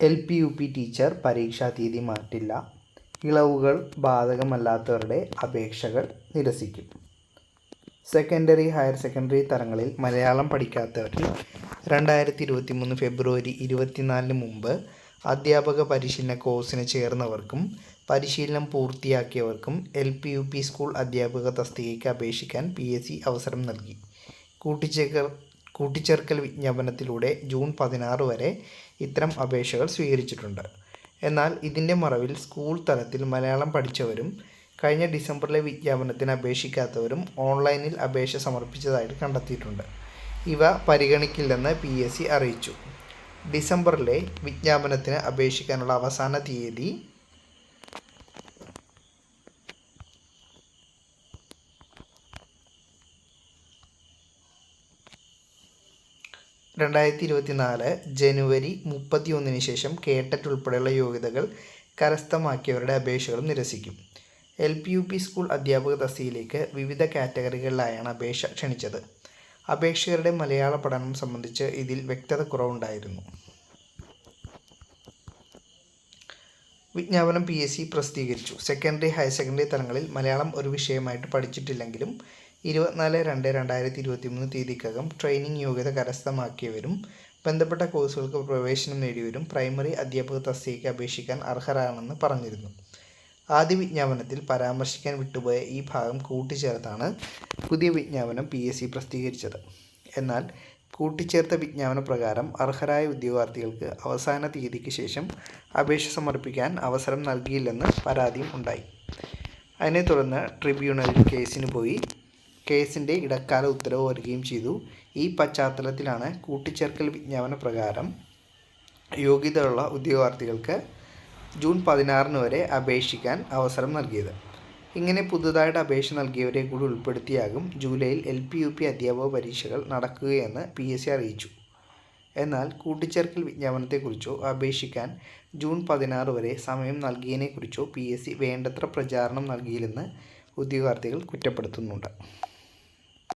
LP-UP teacher പരീക്ഷാ തീയതി മാറ്റില്ല. ഇളവുകൾ ബാധകമല്ലാത്തവരുടെ അപേക്ഷകൾ നിരസിക്കും. സെക്കൻഡറി, ഹയർ സെക്കൻഡറി തലങ്ങളിൽ മലയാളം പഠിക്കാത്തവരിൽ 2023 ഫെബ്രുവരി 24 മുമ്പ് അധ്യാപക പരിശീലന കോഴ്സിന് ചേർന്നവർക്കും പരിശീലനം പൂർത്തിയാക്കിയവർക്കും LP-UP സ്കൂൾ അധ്യാപക തസ്തികയ്ക്ക് അപേക്ഷിക്കാൻ PSC അവസരം നൽകി. കൂട്ടിച്ചേർക്കൽ വിജ്ഞാപനത്തിലൂടെ ജൂൺ 16 വരെ ഇത്തരം അപേക്ഷകൾ സ്വീകരിച്ചിട്ടുണ്ട്. എന്നാൽ ഇതിൻ്റെ മറവിൽ സ്കൂൾ തലത്തിൽ മലയാളം പഠിച്ചവരും കഴിഞ്ഞ ഡിസംബറിലെ വിജ്ഞാപനത്തിന് അപേക്ഷിക്കാത്തവരും ഓൺലൈനിൽ അപേക്ഷ സമർപ്പിച്ചതായിട്ട് കണ്ടെത്തിയിട്ടുണ്ട്. ഇവ പരിഗണിക്കില്ലെന്ന് PSC അറിയിച്ചു. ഡിസംബറിലെ വിജ്ഞാപനത്തിന് അപേക്ഷിക്കാനുള്ള അവസാന തീയതി 2024 ജനുവരി 31 ശേഷം കേട്ടറ്റ് ഉൾപ്പെടെയുള്ള യോഗ്യതകൾ കരസ്ഥമാക്കിയവരുടെ അപേക്ഷകളും നിരസിക്കും. LP-UP സ്കൂൾ അധ്യാപക തസ്തികയിലേക്ക് വിവിധ കാറ്റഗറികളിലായാണ് അപേക്ഷ ക്ഷണിച്ചത്. അപേക്ഷകരുടെ മലയാള പഠനം സംബന്ധിച്ച് ഇതിൽ വ്യക്തത കുറവുണ്ടായിരുന്നു. വിജ്ഞാപനം PSC പ്രസിദ്ധീകരിച്ചു. സെക്കൻഡറി, ഹയർ സെക്കൻഡറി തലങ്ങളിൽ മലയാളം ഒരു വിഷയമായിട്ട് പഠിച്ചിട്ടില്ലെങ്കിലും 24/2/2023 തീയതിക്കകം ട്രെയിനിങ് യോഗ്യത കരസ്ഥമാക്കിയവരും ബന്ധപ്പെട്ട കോഴ്സുകൾക്ക് പ്രവേശനം നേടിയവരും പ്രൈമറി അധ്യാപക തസ്തികയ്ക്ക് അപേക്ഷിക്കാൻ അർഹരാണെന്ന് പറഞ്ഞിരുന്നു. ആദ്യ വിജ്ഞാപനത്തിൽ പരാമർശിക്കാൻ വിട്ടുപോയ ഈ ഭാഗം കൂട്ടിച്ചേർത്താണ് പുതിയ വിജ്ഞാപനം PSC പ്രസിദ്ധീകരിച്ചത്. എന്നാൽ കൂട്ടിച്ചേർത്ത വിജ്ഞാപന പ്രകാരം അർഹരായ ഉദ്യോഗാർത്ഥികൾക്ക് അവസാന തീയതിക്ക് ശേഷം അപേക്ഷ സമർപ്പിക്കാൻ അവസരം നൽകിയില്ലെന്ന് പരാതിയും ഉണ്ടായി. അതിനെ തുടർന്ന് ട്രിബ്യൂണലിൽ കേസിന് പോയി. കേസിൻ്റെ ഇടക്കാല ഉത്തരവ് വരികയും ചെയ്തു. ഈ പശ്ചാത്തലത്തിലാണ് കൂട്ടിച്ചേർക്കൽ വിജ്ഞാപന പ്രകാരം യോഗ്യതയുള്ള ഉദ്യോഗാർത്ഥികൾക്ക് ജൂൺ 16 വരെ അപേക്ഷിക്കാൻ അവസരം നൽകിയത്. ഇങ്ങനെ പുതുതായിട്ട് അപേക്ഷ നൽകിയവരെ കൂടി ഉൾപ്പെടുത്തിയാകും ജൂലൈയിൽ LP-UP അധ്യാപക പരീക്ഷകൾ നടക്കുകയെന്ന് PSC അറിയിച്ചു. എന്നാൽ കൂട്ടിച്ചേർക്കൽ വിജ്ഞാപനത്തെക്കുറിച്ചോ അപേക്ഷിക്കാൻ ജൂൺ 16 വരെ സമയം നൽകിയതിനെക്കുറിച്ചോ PSC വേണ്ടത്ര പ്രചാരണം നൽകിയില്ലെന്ന് ഉദ്യോഗാർത്ഥികൾ കുറ്റപ്പെടുത്തുന്നുണ്ട്.